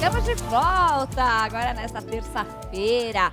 Estamos de volta agora nessa terça-feira.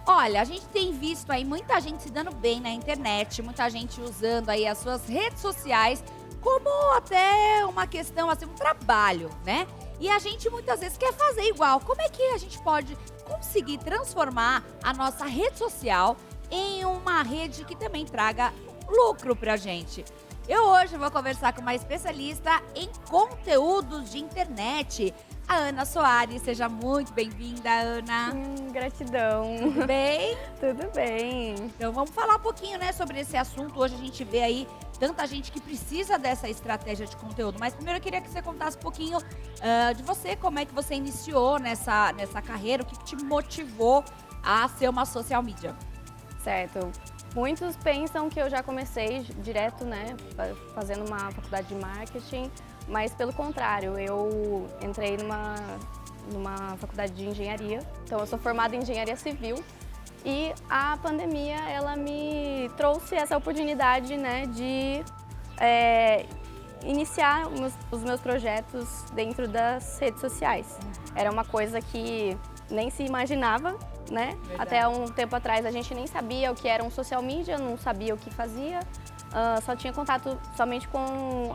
Olha, a gente tem visto aí muita gente se dando bem na internet, muita gente usando aí as suas redes sociais como até uma questão, assim, um trabalho, né? E a gente muitas vezes quer fazer igual. Como é que a gente pode conseguir transformar a nossa rede social em uma rede que também traga lucro pra gente? Eu hoje vou conversar com uma especialista em conteúdos de internet, a Ana Soares. Seja muito bem-vinda, Ana. Gratidão. Tudo bem? Tudo bem. Então vamos falar um pouquinho, né, sobre esse assunto. Hoje a gente vê aí tanta gente que precisa dessa estratégia de conteúdo. Mas primeiro eu queria que você contasse um pouquinho de você, como é que você iniciou nessa carreira, o que te motivou a ser uma social media. Certo. Muitos pensam que eu já comecei direto, né, fazendo uma faculdade de marketing, mas pelo contrário, eu entrei numa faculdade de engenharia. Então eu sou formada em engenharia civil e a pandemia, ela me trouxe essa oportunidade, né, de iniciar os meus projetos dentro das redes sociais. Era uma coisa que nem se imaginava, né? Verdade. Até um tempo atrás a gente nem sabia o que era um social media, não sabia o que fazia, só tinha contato somente com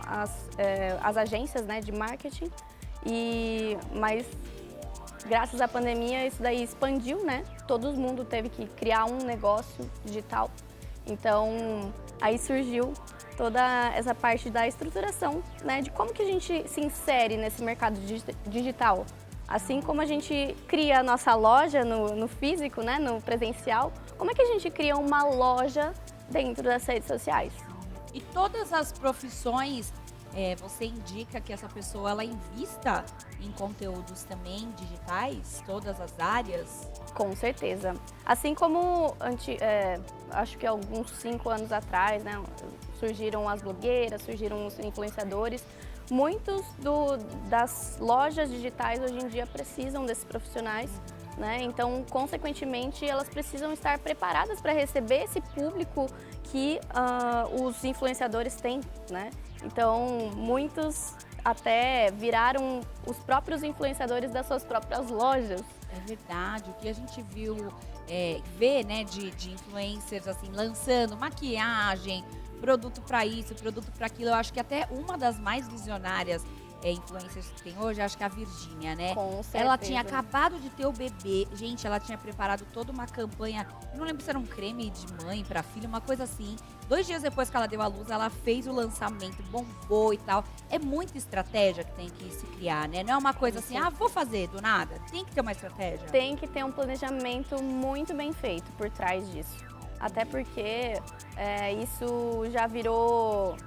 as agências, né, de marketing. Mas graças à pandemia isso daí expandiu, né? Todo mundo teve que criar um negócio digital. Então aí surgiu toda essa parte da estruturação, né, de como que a gente se insere nesse mercado digital. Assim como a gente cria a nossa loja no físico, né, no presencial, como é que a gente cria uma loja dentro das redes sociais? E todas as profissões, você indica que essa pessoa ela invista em conteúdos também digitais? Todas as áreas? Com certeza. Assim como acho que alguns 5 anos atrás, né, surgiram as blogueiras, surgiram os influenciadores. Muitos das lojas digitais hoje em dia precisam desses profissionais, né? Então, consequentemente, elas precisam estar preparadas para receber esse público que os influenciadores têm, né? Então, muitos até viraram os próprios influenciadores das suas próprias lojas. É verdade, o que a gente vê, né, de influencers assim, lançando maquiagem, produto para isso, produto para aquilo. Eu acho que até uma das mais visionárias influencers que tem hoje, acho que é a Virgínia, né? Com certeza. Ela tinha acabado de ter o bebê. Gente, ela tinha preparado toda uma campanha, eu não lembro se era um creme de mãe para filho, uma coisa assim. 2 dias depois que ela deu à luz, ela fez o lançamento, bombou e tal. É muita estratégia que tem que se criar, né? Não é uma coisa assim, vou fazer do nada. Tem que ter uma estratégia. Tem que ter um planejamento muito bem feito por trás disso. Até porque isso já virou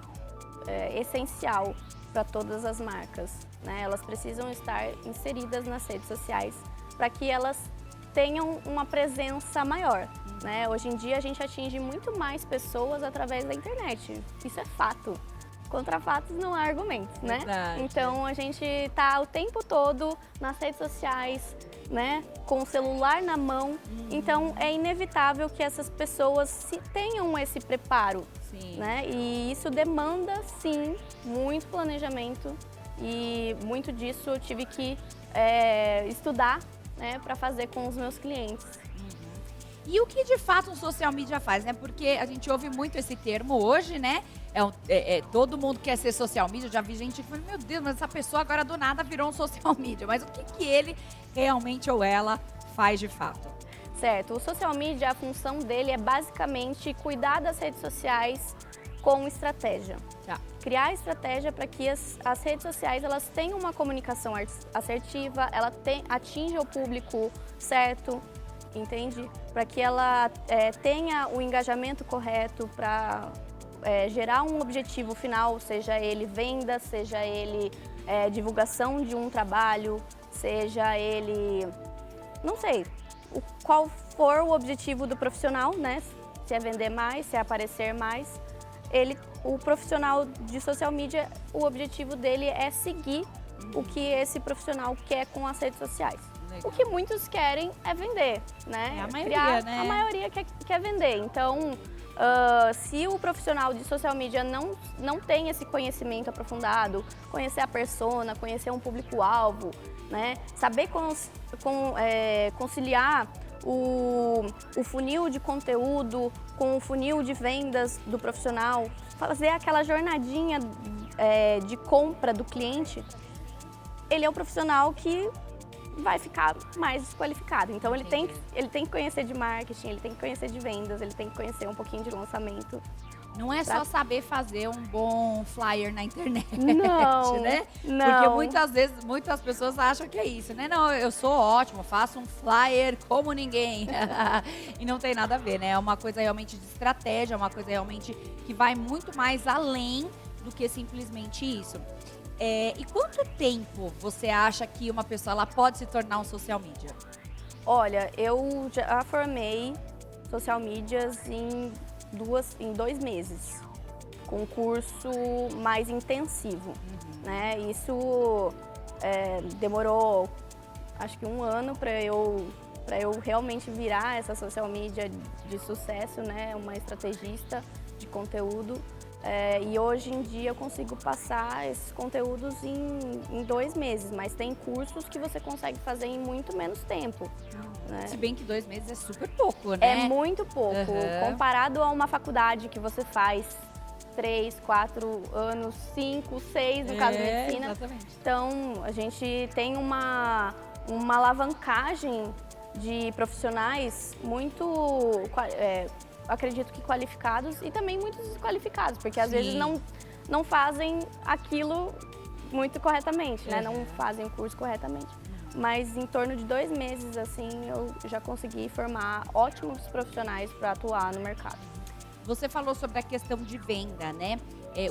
essencial para todas as marcas, né? Elas precisam estar inseridas nas redes sociais para que elas tenham uma presença maior, né? Hoje em dia a gente atinge muito mais pessoas através da internet. Isso é fato. Contra fatos não há argumentos, né? Verdade. Então a gente está o tempo todo nas redes sociais, né, com o celular na mão. Então é inevitável que essas pessoas tenham esse preparo. Sim. Né? E isso demanda, sim, muito planejamento, e muito disso eu tive que estudar, né, para fazer com os meus clientes. E o que de fato um social media faz, né? Porque a gente ouve muito esse termo hoje, né? Todo mundo quer ser social media. Eu já vi gente que fala, meu Deus, mas essa pessoa agora do nada virou um social media. Mas o que ele realmente ou ela faz de fato? Certo, o social media, a função dele é basicamente cuidar das redes sociais com estratégia. Tá. Criar estratégia para que as redes sociais elas tenham uma comunicação assertiva, ela atinja o público certo, entende? Para que ela tenha o engajamento correto para gerar um objetivo final, seja ele venda, seja ele divulgação de um trabalho, seja ele, não sei, qual for o objetivo do profissional, né? Se é vender mais, se é aparecer mais. O profissional de social media, o objetivo dele é seguir o que esse profissional quer com as redes sociais. Legal. O que muitos querem é vender, né? É a maioria, né? A maioria quer vender. Então, Se o profissional de social media não tem esse conhecimento aprofundado, conhecer a persona, conhecer um público-alvo, né? Saber conciliar o funil de conteúdo com o funil de vendas do profissional, fazer aquela jornadinha de compra do cliente, ele é o profissional que vai ficar mais desqualificado. Então ele tem que conhecer de marketing, ele tem que conhecer de vendas, ele tem que conhecer um pouquinho de lançamento. Não é só saber fazer um bom flyer na internet, Não, né? não. Porque muitas vezes, muitas pessoas acham que é isso, né? Não, eu sou ótimo, faço um flyer como ninguém. E não tem nada a ver, né? É uma coisa realmente de estratégia, é uma coisa realmente que vai muito mais além do que simplesmente isso. E quanto tempo você acha que uma pessoa ela pode se tornar um social media? Olha, eu já formei social medias em 2 meses, com um curso mais intensivo, né? Isso demorou, acho que 1 ano para eu realmente virar essa social media de sucesso, né? Uma estrategista de conteúdo. E hoje em dia eu consigo passar esses conteúdos em 2 meses, mas tem cursos que você consegue fazer em muito menos tempo. Né? Se bem que 2 meses é super pouco, né? É muito pouco. Comparado a uma faculdade que você faz 3, 4 anos, 5, 6 no caso da medicina. Exatamente. Então a gente tem uma alavancagem de profissionais muito... acredito que qualificados e também muitos desqualificados, porque às vezes não fazem aquilo muito corretamente, né? Não fazem o curso corretamente. Mas em torno de 2 meses, assim, eu já consegui formar ótimos profissionais para atuar no mercado. Você falou sobre a questão de venda, né?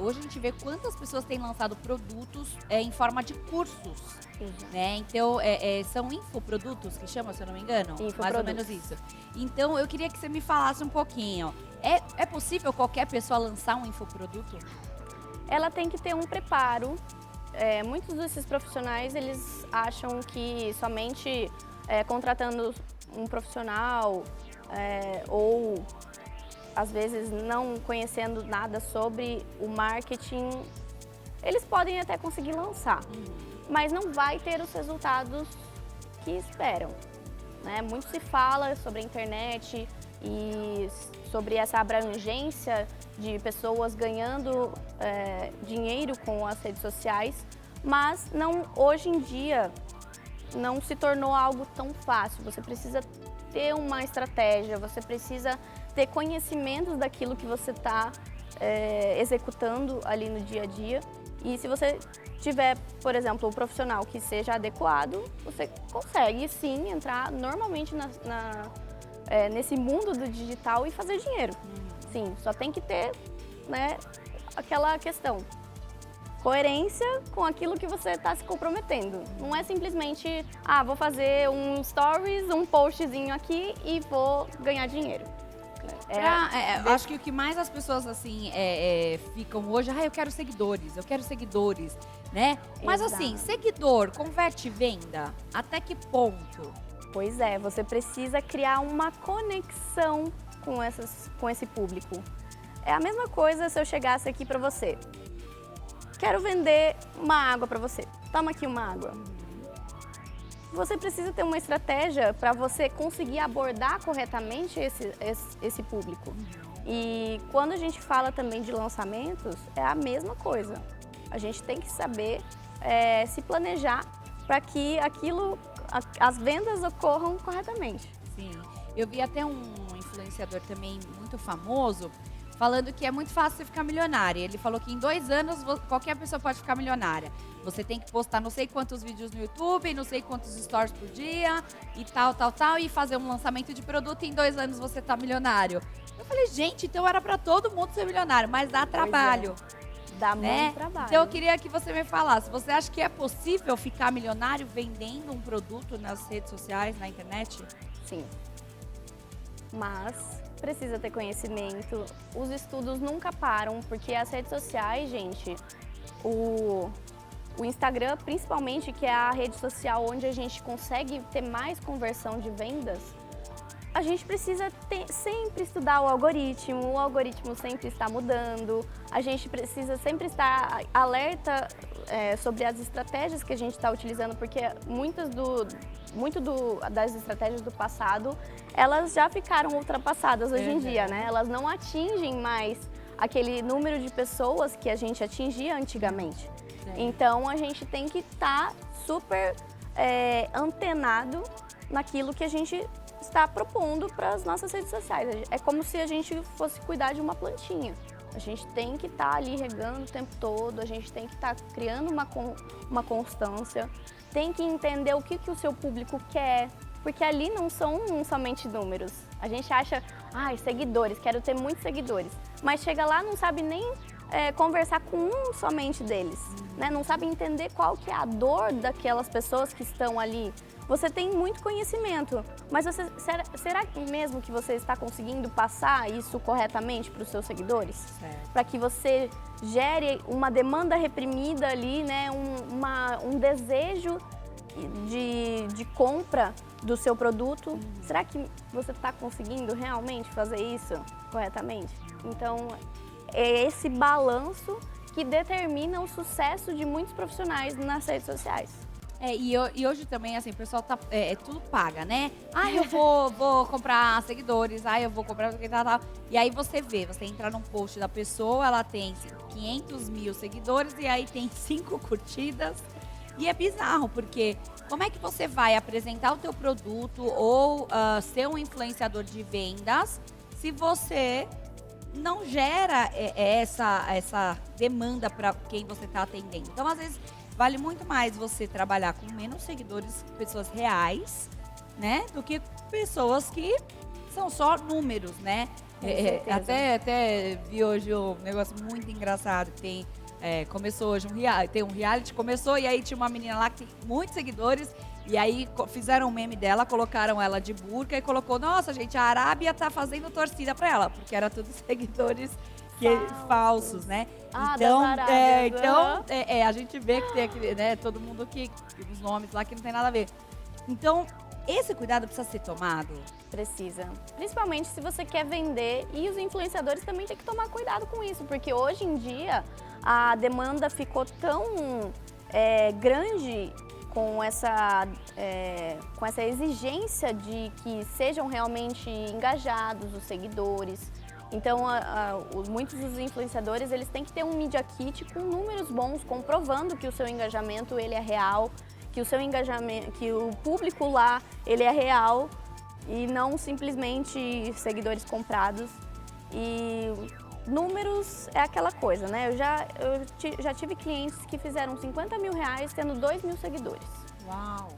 Hoje a gente vê quantas pessoas têm lançado produtos em forma de cursos, né? Então, são infoprodutos que chamam, se eu não me engano? Mais ou menos isso. Então, eu queria que você me falasse um pouquinho. É possível qualquer pessoa lançar um infoproduto? Ela tem que ter um preparo. Muitos desses profissionais, eles acham que somente contratando um profissional ou às vezes não conhecendo nada sobre o marketing, eles podem até conseguir lançar, mas não vai ter os resultados que esperam, né? Muito se fala sobre a internet e sobre essa abrangência de pessoas ganhando dinheiro com as redes sociais, mas hoje em dia não se tornou algo tão fácil. Você precisa ter uma estratégia, você precisa ter conhecimentos daquilo que você está executando ali no dia a dia. E se você tiver, por exemplo, um profissional que seja adequado, você consegue sim entrar normalmente nesse mundo do digital e fazer dinheiro. Sim, só tem que ter, né, aquela questão. Coerência com aquilo que você está se comprometendo. Não é simplesmente, vou fazer um stories, um postzinho aqui e vou ganhar dinheiro. Acho que o que mais as pessoas assim ficam hoje, eu quero seguidores, né? Mas assim, seguidor converte venda? Até que ponto? Pois é, você precisa criar uma conexão com esse público. É a mesma coisa se eu chegasse aqui para você. Quero vender uma água para você. Toma aqui uma água. Você precisa ter uma estratégia para você conseguir abordar corretamente esse público. E quando a gente fala também de lançamentos, é a mesma coisa. A gente tem que saber se planejar para que as vendas ocorram corretamente. Sim. Eu vi até um influenciador também muito famoso falando que é muito fácil você ficar milionária. Ele falou que em 2 anos qualquer pessoa pode ficar milionária. Você tem que postar não sei quantos vídeos no YouTube, não sei quantos stories por dia e tal, e fazer um lançamento de produto e em 2 anos você tá milionário. Eu falei, gente, então era pra todo mundo ser milionário, mas dá trabalho. Dá né? muito trabalho. Então eu queria que você me falasse, você acha que é possível ficar milionário vendendo um produto nas redes sociais, na internet? Sim. Mas precisa ter conhecimento. Os estudos nunca param, porque as redes sociais, gente, o Instagram, principalmente, que é a rede social onde a gente consegue ter mais conversão de vendas, a gente precisa sempre estudar o algoritmo sempre está mudando, a gente precisa sempre estar alerta sobre as estratégias que a gente está utilizando, porque das estratégias do passado, elas já ficaram ultrapassadas hoje em dia, né? Elas não atingem mais aquele número de pessoas que a gente atingia antigamente. Então, a gente tem que estar super antenado naquilo que a gente está propondo para as nossas redes sociais. É como se a gente fosse cuidar de uma plantinha. A gente tem que estar ali regando o tempo todo, a gente tem que estar criando uma constância, tem que entender o que o seu público quer, porque ali não são somente números. A gente acha, seguidores, quero ter muitos seguidores, mas chega lá não sabe nem conversar com um somente deles, né? Não sabe entender qual que é a dor daquelas pessoas que estão ali. Você tem muito conhecimento, mas será mesmo que você está conseguindo passar isso corretamente para os seus seguidores? Para que você gere uma demanda reprimida ali, né? Um desejo de compra do seu produto. Será que você está conseguindo realmente fazer isso corretamente? Então, é esse balanço que determina o sucesso de muitos profissionais nas redes sociais. E hoje também, assim, o pessoal tá, tudo paga, né? Eu vou comprar seguidores, eu vou comprar tal. E aí você entra num post da pessoa, ela tem 500 mil seguidores e aí tem 5 curtidas. E é bizarro, porque como é que você vai apresentar o teu produto ou ser um influenciador de vendas se você não gera essa demanda para quem você está atendendo? Então, às vezes, vale muito mais você trabalhar com menos seguidores, pessoas reais, né? Do que pessoas que são só números, né? Até vi hoje um negócio muito engraçado que tem. Começou hoje tem um reality, e aí tinha uma menina lá que tem muitos seguidores, e aí fizeram um meme dela, colocaram ela de burca e colocou, nossa gente, a Arábia tá fazendo torcida pra ela, porque era tudo seguidores falsos, né? Então, a gente vê que tem aquele, né, todo mundo que os nomes lá que não tem nada a ver. Então, esse cuidado precisa ser tomado? Precisa. Principalmente se você quer vender, e os influenciadores também têm que tomar cuidado com isso, porque hoje em dia a demanda ficou tão grande com essa exigência de que sejam realmente engajados os seguidores. Então, muitos dos influenciadores, eles têm que ter um Media Kit com números bons, comprovando que o seu engajamento ele é real, que o seu engajamento, que o público lá ele é real e não simplesmente seguidores comprados. E números é aquela coisa, né? Eu já tive clientes que fizeram 50 mil reais tendo 2 mil seguidores. Uau!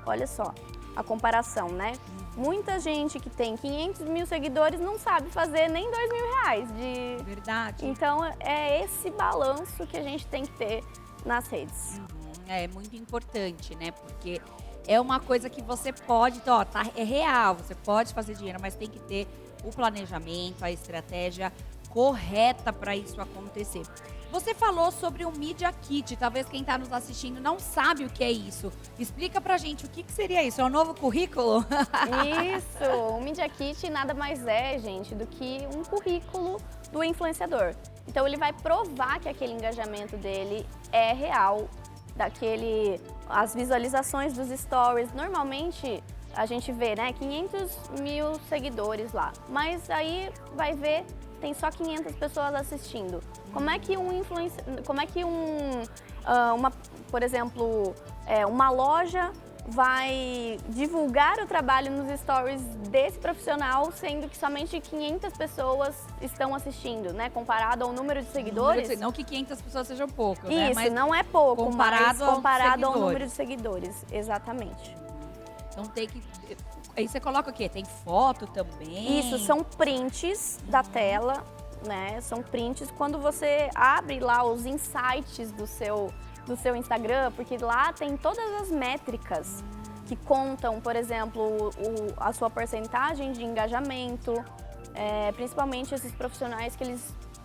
Olha só a comparação, né? Muita gente que tem 500 mil seguidores não sabe fazer nem 2 mil reais de... Verdade. Então, é esse balanço que a gente tem que ter nas redes. É muito importante, né? Porque é uma coisa que você pode... é real, você pode fazer dinheiro, mas tem que ter o planejamento, a estratégia correta para isso acontecer. Você falou sobre o Media Kit, talvez quem está nos assistindo não sabe o que é isso. Explica pra gente o que seria isso, é um novo currículo? Isso, o Media Kit nada mais é, gente, do que um currículo do influenciador. Então ele vai provar que aquele engajamento dele é real, as visualizações dos stories. Normalmente a gente vê, né, 500 mil seguidores lá, mas aí vai ver, tem só 500 pessoas assistindo. Como é que por exemplo, uma loja vai divulgar o trabalho nos stories desse profissional, sendo que somente 500 pessoas estão assistindo, né? Comparado ao número de seguidores. Não que 500 pessoas sejam poucas, né? Isso, mas não é pouco, comparado ao número de seguidores. Exatamente. Então tem que... Aí você coloca o quê? Tem foto também? Isso, são prints da tela, né? São prints quando você abre lá os insights do seu Instagram, porque lá tem todas as métricas que contam, por exemplo, a sua porcentagem de engajamento, principalmente esses profissionais que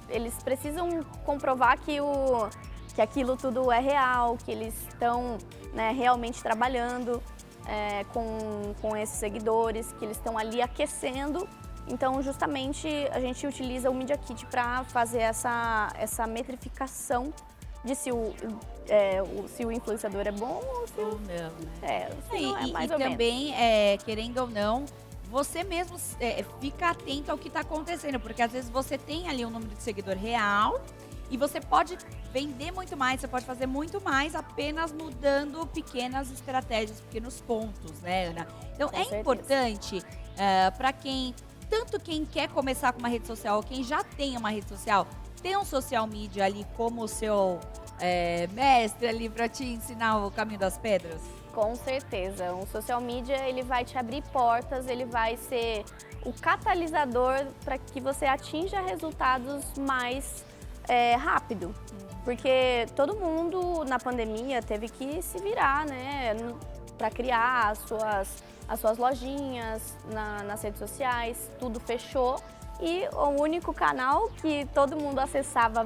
eles precisam comprovar que aquilo tudo é real, que eles estão, né, realmente trabalhando. com esses seguidores, que eles estão ali aquecendo. Então, justamente, a gente utiliza o Media Kit para fazer essa metrificação de se o influenciador é bom ou se Ou não, né? se não é mais e ou menos. também, querendo ou não, você mesmo fica atento ao que está acontecendo, porque às vezes você tem ali um número de seguidor real e você pode vender muito mais, você pode fazer muito mais apenas mudando pequenas estratégias, pequenos pontos, né, Ana? Então, Com é certeza. importante para tanto quem quer começar com uma rede social, ou quem já tem uma rede social, ter um social media ali como o seu mestre ali para te ensinar o caminho das pedras? Com certeza. Um social media, ele vai te abrir portas, ele vai ser o catalisador para que você atinja resultados mais rápido. Porque todo mundo na pandemia teve que se virar, né, para criar as suas lojinhas nas redes sociais, tudo fechou. E o único canal que todo mundo acessava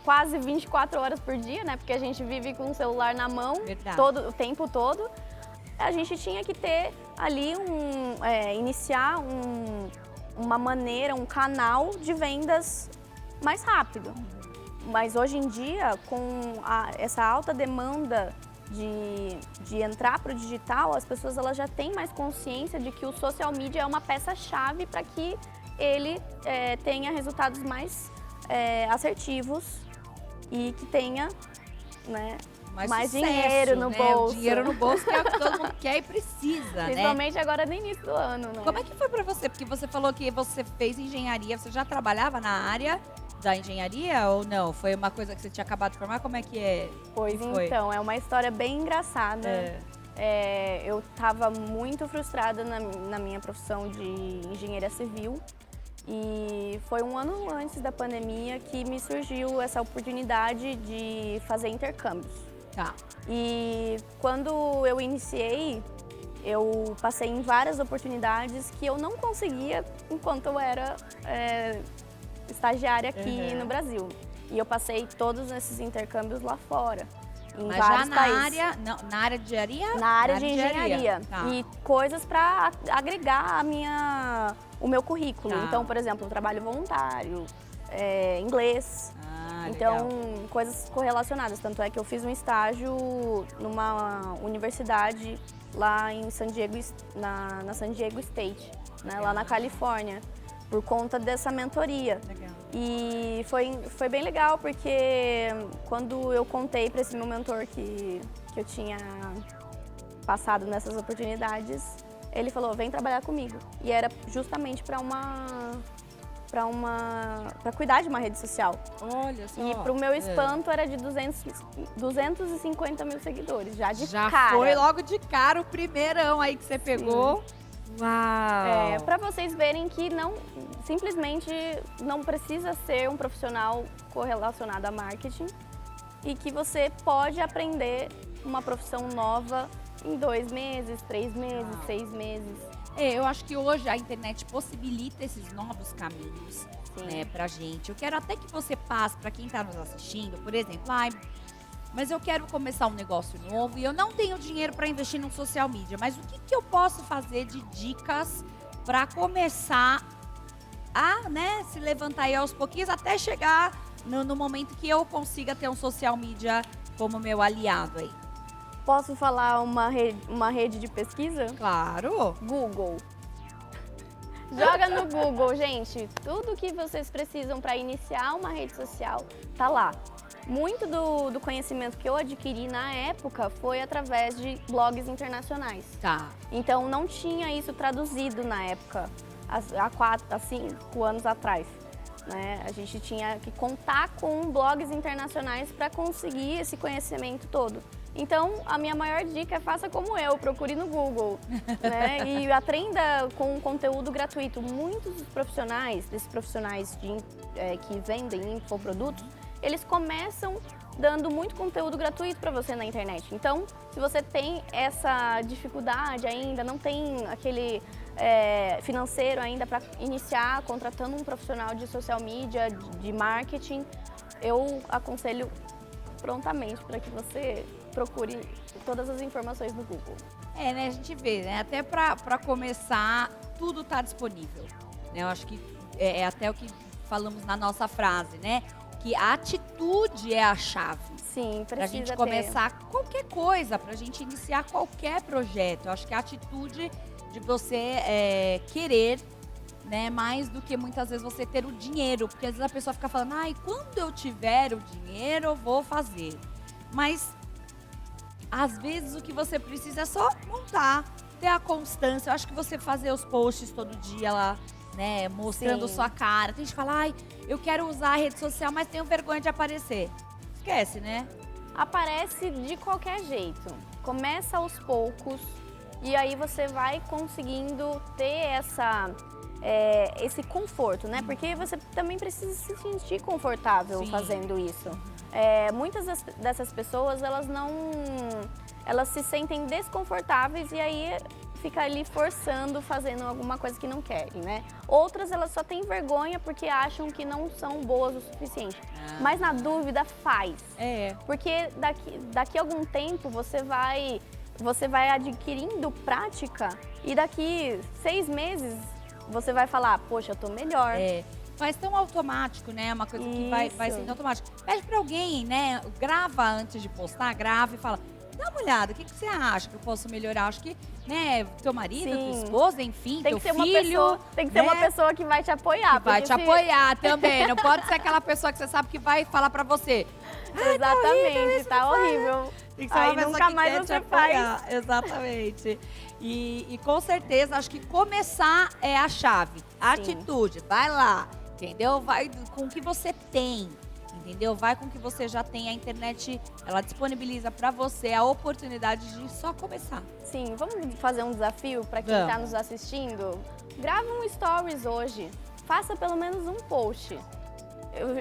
quase 24 horas por dia, né? Porque a gente vive com o celular na mão o tempo todo. A gente tinha que ter ali iniciar uma maneira, um canal de vendas mais rápido. Mas hoje em dia, com essa alta demanda de entrar para o digital, as pessoas elas já têm mais consciência de que o social media é uma peça-chave para que ele tenha resultados mais assertivos e que tenha, né, mais sucesso, dinheiro no né? bolso. O dinheiro no bolso que é o que todo mundo quer e precisa, né? Principalmente agora no início do ano, né? Como é que foi pra você? Porque você falou que você fez engenharia, você já trabalhava na área da engenharia ou não? Foi uma coisa que você tinha acabado de formar? Como é que é? Pois foi? então, é uma história bem engraçada. Eu estava muito frustrada na minha profissão de engenharia civil. E foi um ano antes da pandemia que me surgiu essa oportunidade de fazer intercâmbios. Tá. E quando eu iniciei, eu passei em várias oportunidades que eu não conseguia enquanto eu era estagiária aqui no Brasil. E eu passei todos esses intercâmbios lá fora, em Mas vários já países. na área de engenharia? Na área de engenharia. Tá. E coisas para agregar o meu currículo. Tá. Então, por exemplo, trabalho voluntário, inglês. Então, legal. coisas correlacionadas. Tanto é que eu fiz um estágio numa universidade lá em San Diego, na San Diego State, né, lá na Califórnia, por conta dessa mentoria. Legal. E foi bem legal, porque quando eu contei para esse meu mentor que eu tinha passado nessas oportunidades, ele falou, vem trabalhar comigo. E era justamente para cuidar de uma rede social. Olha só. E pro meu espanto era de 250 mil seguidores, já de Já cara. foi logo de cara o primeirão aí que você pegou. Uau! Para vocês verem que simplesmente não precisa ser um profissional correlacionado a marketing e que você pode aprender uma profissão nova em 2 meses, 3 meses, 6 meses. Eu acho que hoje a internet possibilita esses novos caminhos, né, pra gente. Eu quero até que você passe para quem está nos assistindo, por exemplo, mas eu quero começar um negócio novo e eu não tenho dinheiro para investir no social media, mas o que eu posso fazer de dicas para começar a, né, se levantar aí aos pouquinhos até chegar no momento que eu consiga ter um social media como meu aliado aí? Posso falar uma rede de pesquisa? Claro! Google. Joga no Google, gente. Tudo que vocês precisam para iniciar uma rede social tá lá. Muito do conhecimento que eu adquiri na época foi através de blogs internacionais. Tá. Então não tinha isso traduzido na época, há 5 anos atrás. Né? A gente tinha que contar com blogs internacionais para conseguir esse conhecimento todo. Então, a minha maior dica é faça como eu, procure no Google, né? E aprenda com conteúdo gratuito. Muitos desses profissionais que vendem infoprodutos, eles começam dando muito conteúdo gratuito para você na internet. Então, se você tem essa dificuldade ainda, não tem aquele financeiro ainda para iniciar contratando um profissional de social media, de marketing, eu aconselho prontamente para que você procure todas as informações no Google. Né, a gente vê, né, até pra começar, tudo tá disponível, né, eu acho que é até o que falamos na nossa frase, né, que a atitude é a chave. Sim, Pra precisa gente ter. começar qualquer coisa, pra gente iniciar qualquer projeto. Eu acho que a atitude de você querer, né, mais do que muitas vezes você ter o dinheiro. Porque às vezes a pessoa fica falando, ai, quando eu tiver o dinheiro, eu vou fazer. Mas, às vezes, o que você precisa é só montar, ter a constância. Eu acho que você fazer os posts todo dia lá, né, mostrando Sim. sua cara. Tem gente que fala, ai, eu quero usar a rede social, mas tenho vergonha de aparecer. Esquece, né? Aparece de qualquer jeito. Começa aos poucos e aí você vai conseguindo ter esse conforto, né? Porque você também precisa se sentir confortável Sim. fazendo isso. Muitas dessas pessoas, elas se sentem desconfortáveis e aí fica ali forçando, fazendo alguma coisa que não querem, né? Outras, elas só têm vergonha porque acham que não são boas o suficiente. Mas na dúvida, faz. Porque daqui a algum tempo você vai adquirindo prática e daqui 6 meses você vai falar, poxa, eu tô melhor. Faz tão automático, né? Uma coisa que vai sendo automático. Pede pra alguém, né? Grava antes de postar, grava e fala, dá uma olhada, o que você acha que eu posso melhorar? Acho que, né, teu marido, Sim. tua esposa, enfim, Tem teu que ser filho. tem que ser uma pessoa que vai te apoiar. Que vai te porque apoiar também. Não pode ser aquela pessoa que você sabe que vai falar pra você. Exatamente, tá horrível. Tem que ser uma Aí pessoa nunca que mais quer te você faz. apoiar. Exatamente. E com certeza, acho que começar é a chave. Atitude, vai lá, entendeu? Vai com o que você tem, entendeu? Vai com o que você já tem. A internet, ela disponibiliza pra você a oportunidade de só começar. Sim, vamos fazer um desafio para quem está nos assistindo? Grava um stories hoje, faça pelo menos um post.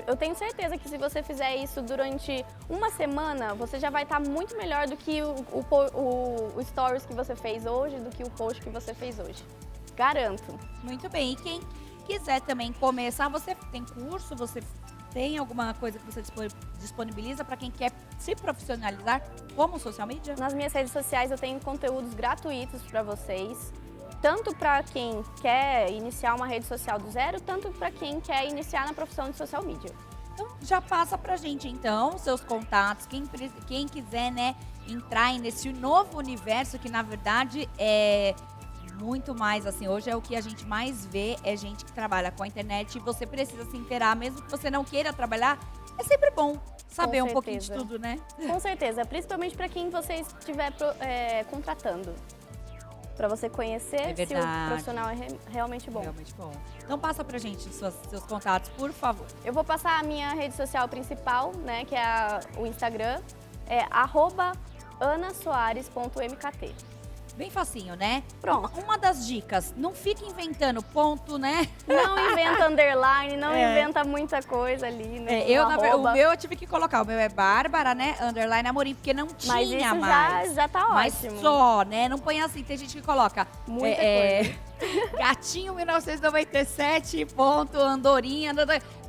Eu tenho certeza que se você fizer isso durante uma semana, você já vai estar muito melhor do que o stories que você fez hoje, do que o post que você fez hoje. Garanto. Muito bem. E quem quiser também começar, você tem curso, você tem alguma coisa que você disponibiliza para quem quer se profissionalizar como social media? Nas minhas redes sociais eu tenho conteúdos gratuitos para vocês. Tanto para quem quer iniciar uma rede social do zero, tanto para quem quer iniciar na profissão de social media. Então, já passa pra gente, então, seus contatos, quem quiser, né, entrar nesse novo universo que, na verdade, é muito mais, assim, hoje é o que a gente mais vê, é gente que trabalha com a internet e você precisa se inteirar, mesmo que você não queira trabalhar, é sempre bom saber um pouquinho de tudo, né? Com certeza, principalmente para quem você estiver contratando. Para você conhecer se o profissional é realmente bom. Realmente bom. Então passa pra gente seus contatos, por favor. Eu vou passar a minha rede social principal, né, que é o Instagram, é @anasoares.mkt. Bem facinho, né? Pronto. Uma das dicas, não fique inventando ponto, né? Não inventa underline, não inventa muita coisa ali no o meu eu tive que colocar, o meu é Bárbara, né? Underline Amorim, porque não tinha Mas isso mais. já tá Mas ótimo. só, né? Não põe assim, tem gente que coloca. Muita coisa. Gatinho 1997, ponto, Andorinha.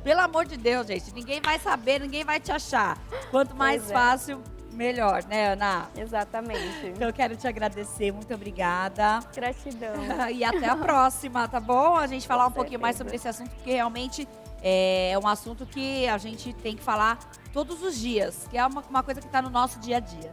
Pelo amor de Deus, gente, ninguém vai saber, ninguém vai te achar. Quanto mais fácil, melhor, né, Ana? Exatamente. Então eu quero te agradecer, muito obrigada. Gratidão. E até a próxima, tá bom? A gente falar um pouquinho mais sobre esse assunto, porque realmente é um assunto que a gente tem que falar todos os dias, que é uma coisa que está no nosso dia a dia.